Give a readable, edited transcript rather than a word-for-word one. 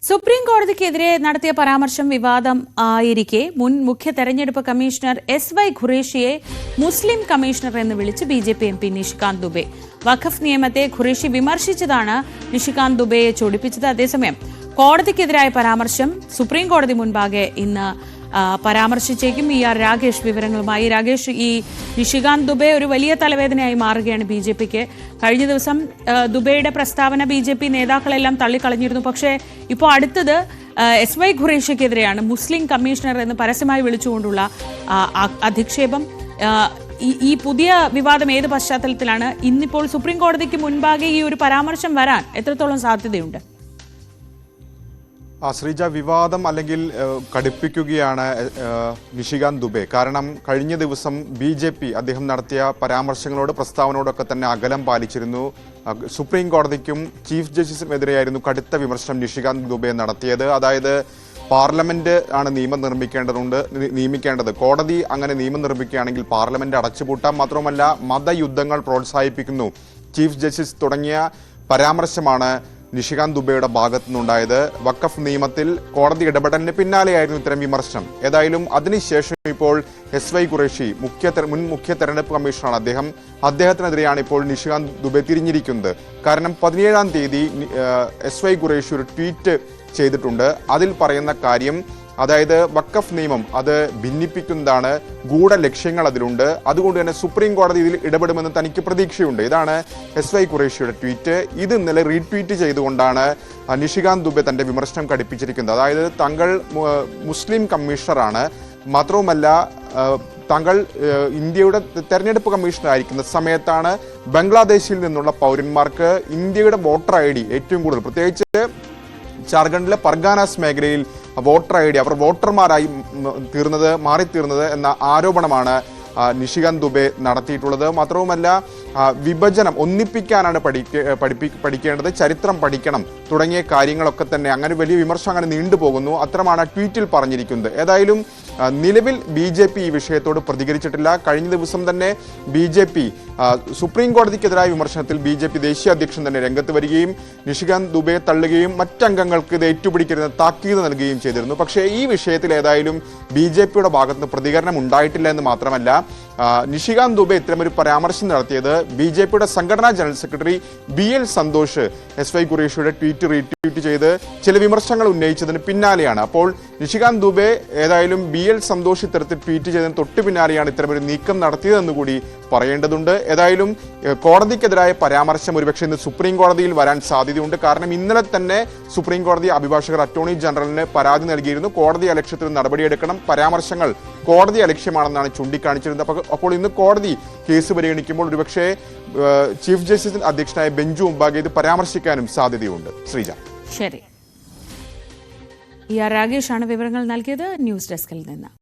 Supreme കോടതിക്കെതിരെ നടത്തിയ പരാമർശം വിവാദം ആയിരിക്കെ മുൻ മുഖ്യ തെരഞ്ഞെടുപ്പ് കമ്മീഷണർ എസ്.വൈ. ഖുറേഷിയെ മുസ്ലിം കമ്മീഷണർ എന്ന് വിളിച്ച് ബി.ജെ.പി. എം.പി. നിഷികാന്ത് ദുബെ. വഖഫ് നിയമത്തെ ഖുറേഷി വിമർശിച്ചതാണ് നിഷികാന്ത് ദുബെയെ ചൊടിപ്പിച്ചത്. അതേസമയം കോടതിക്കെതിരായ പരാമർശം സുപ്രീം കോടതി മുൻപാകെ ഇന്ന് പരാമർശിച്ചേക്കും. ആർ രാകേഷ് വിവരങ്ങളുമായി. രാകേഷ്, ഈ നിഷികാന്ത് ദുബെ ഒരു വലിയ തലവേദനയായി മാറുകയാണ് ബി.ജെ.പിക്ക്. കഴിഞ്ഞ ദിവസം ദുബെയുടെ പ്രസ്താവന ബി.ജെ.പി. നേതാക്കളെല്ലാം തള്ളിക്കളഞ്ഞിരുന്നു. പക്ഷേ ഇപ്പോൾ അടുത്തത് എസ്.വൈ. ഖുറേഷിക്കെതിരെയാണ് മുസ്ലിം കമ്മീഷണർ എന്ന് പരസ്യമായി വിളിച്ചുകൊണ്ടുള്ള അധിക്ഷേപം. ഈ പുതിയ വിവാദം ഏത് പശ്ചാത്തലത്തിലാണ്? ഇന്നിപ്പോൾ സുപ്രീം കോടതിക്ക് മുൻപാകെ ഈ ഒരു പരാമർശം വരാൻ എത്രത്തോളം സാധ്യതയുണ്ട്? ശ്രീജ, വിവാദം അല്ലെങ്കിൽ കടുപ്പിക്കുകയാണ് നിഷികാന്ത് ദുബെ. കാരണം കഴിഞ്ഞ ദിവസം ബി.ജെ.പി. അദ്ദേഹം നടത്തിയ പരാമർശങ്ങളോട് പ്രസ്താവനയോടൊക്കെ തന്നെ അകലം പാലിച്ചിരുന്നു. സുപ്രീം കോടതിക്കും ചീഫ് ജസ്റ്റിസിനുമെതിരെയായിരുന്നു കടുത്ത വിമർശനം നിഷികാന്ത് ദുബെ നടത്തിയത്. അതായത് പാർലമെന്റ് ആണ് നിയമം നിയമിക്കേണ്ടത്. കോടതി അങ്ങനെ നിയമം നിർമ്മിക്കുകയാണെങ്കിൽ പാർലമെന്റ് അടച്ചുപൂട്ടാം. മാത്രമല്ല മതയുദ്ധങ്ങൾ പ്രോത്സാഹിപ്പിക്കുന്നു ചീഫ് ജസ്റ്റിസ് തുടങ്ങിയ പരാമർശമാണ് നിഷികാന്ത് ദുബെയുടെ ഭാഗത്തു നിന്നുണ്ടായത്. വഖഫ് നിയമത്തിൽ കോടതി ഇടപെടലിന് പിന്നാലെയായിരുന്നു ഇത്തരം വിമർശനം. ഏതായാലും അതിനുശേഷം ഇപ്പോൾ എസ്.വൈ. ഖുറേഷി മുൻ മുഖ്യ തെരഞ്ഞെടുപ്പ് കമ്മീഷണറാണ് അദ്ദേഹത്തിനെതിരെയാണ് ഇപ്പോൾ നിഷികാന്ത് ദുബെ തിരിഞ്ഞിരിക്കുന്നത്. കാരണം 17-ാം തീയതി എസ്.വൈ. ഖുറേഷി ഒരു ട്വീറ്റ് ചെയ്തിട്ടുണ്ട്. അതിൽ പറയുന്ന കാര്യം, അതായത് വഖഫ് നിയമം അത് ഭിന്നിപ്പിക്കുന്നതാണ്, ഗൂഢലക്ഷ്യങ്ങൾ അതിലുണ്ട്. അതുകൊണ്ട് തന്നെ സുപ്രീം കോടതി ഇതിൽ ഇടപെടുമെന്ന് തനിക്ക് പ്രതീക്ഷയുണ്ട്. ഇതാണ് എസ്.വൈ. ഖുറേഷിയുടെ ട്വീറ്റ്. ഇത് ഇന്നലെ റീട്വീറ്റ് ചെയ്തുകൊണ്ടാണ് നിഷികാന്ത് ദുബെ തന്റെ വിമർശനം ഘടിപ്പിച്ചിരിക്കുന്നത്. അതായത് താങ്കൾ മുസ്ലിം കമ്മീഷണറാണ്, മാത്രവുമല്ല താങ്കൾ ഇന്ത്യയുടെ തെരഞ്ഞെടുപ്പ് കമ്മീഷണർ ആയിരിക്കുന്ന സമയത്താണ് ബംഗ്ലാദേശിൽ നിന്നുള്ള പൗരന്മാർക്ക് ഇന്ത്യയുടെ വോട്ടർ ഐ ഡി ഏറ്റവും കൂടുതൽ, പ്രത്യേകിച്ച് ജാർഖണ്ഡിലെ പർഗാനാസ് മേഖലയിൽ വോട്ടർ ഐ ഡി അവർ വോട്ടർമാരായി മാറിത്തീർന്നത് എന്ന ആരോപണമാണ് നിഷികാന്ത് ദുബെ നടത്തിയിട്ടുള്ളത്. മാത്രവുമല്ല വിഭജനം ഒന്നിപ്പിക്കാനാണ് പഠിക്കേണ്ടത്, ചരിത്രം പഠിക്കണം തുടങ്ങിയ കാര്യങ്ങളൊക്കെ തന്നെ അങ്ങനെ വലിയ വിമർശനം അങ്ങനെ നീണ്ടുപോകുന്നു. അത്രമാണ് ട്വീറ്റിൽ പറഞ്ഞിരിക്കുന്നത്. ഏതായാലും നിലവിൽ ബി.ജെ.പി. ഈ വിഷയത്തോട് പ്രതികരിച്ചിട്ടില്ല. കഴിഞ്ഞ ദിവസം തന്നെ ബി.ജെ.പി. സുപ്രീം കോടതിക്കെതിരായ വിമർശനത്തിൽ ബി.ജെ.പി. ദേശീയ അധ്യക്ഷൻ തന്നെ രംഗത്ത് വരികയും നിഷികാന്ത് ദുബെയെ തള്ളുകയും മറ്റംഗങ്ങൾക്ക് ഇത് ഏറ്റുപിടിക്കരുതെന്ന് താക്കീത് നൽകുകയും ചെയ്തിരുന്നു. പക്ഷേ ഈ വിഷയത്തിൽ ഏതായാലും ബി.ജെ.പിയുടെ ഭാഗത്തുനിന്ന് പ്രതികരണം ഉണ്ടായിട്ടില്ല എന്ന് മാത്രമല്ല, നിഷികാന്ത് ദുബെ ഇത്തരമൊരു പരാമർശം നടത്തിയത് ബി.ജെ.പിയുടെ സംഘടനാ general secretary B L. Santhosh എസ്.വൈ. ഖുറേഷിയുടെ tweet retweet ചെയ്ത് ചില വിമർശനങ്ങൾ ഉന്നയിച്ചതിന് പിന്നാലെയാണ്. അപ്പോൾ നിഷികാന്ത് ദുബെ ഏതായാലും ബി.എൽ. സന്തോഷ് ഇത്തരത്തിൽ ട്വീറ്റ് ചെയ്തതിന് തൊട്ടു പിന്നാലെയാണ് ഇത്തരമൊരു നീക്കം നടത്തിയതെന്ന് കൂടി പറയേണ്ടതുണ്ട്. ഏതായാലും കോടതിക്കെതിരായ പരാമർശം ഒരുപക്ഷെ ഇന്ന് സുപ്രീം കോടതിയിൽ വരാൻ സാധ്യതയുണ്ട്. കാരണം ഇന്നലെ തന്നെ സുപ്രീം കോടതി അഭിഭാഷകർ അറ്റോർണി ജനറലിന് പരാതി നൽകിയിരുന്നു. കോടതി അലക്ഷ്യത്തിൽ നടപടിയെടുക്കണം, പരാമർശങ്ങൾ കോടതി അലക്ഷ്യമാണെന്നാണ് ചൂണ്ടിക്കാണിച്ചിരുന്നത്. അപ്പോൾ ഇന്ന് കോടതി കേസ് പരിഗണിക്കുമ്പോൾ ഒരുപക്ഷെ ചീഫ് ജസ്റ്റിസ് അധ്യക്ഷനായ ബെഞ്ച് മുമ്പാകെ ഇത് പരാമർശിക്കാനും സാധ്യതയുണ്ട്. ശ്രീജ, ശരി. ആർ രാകേഷാണ് വിവരങ്ങൾ നൽകിയത് ന്യൂസ് ഡെസ്കിൽ നിന്ന്.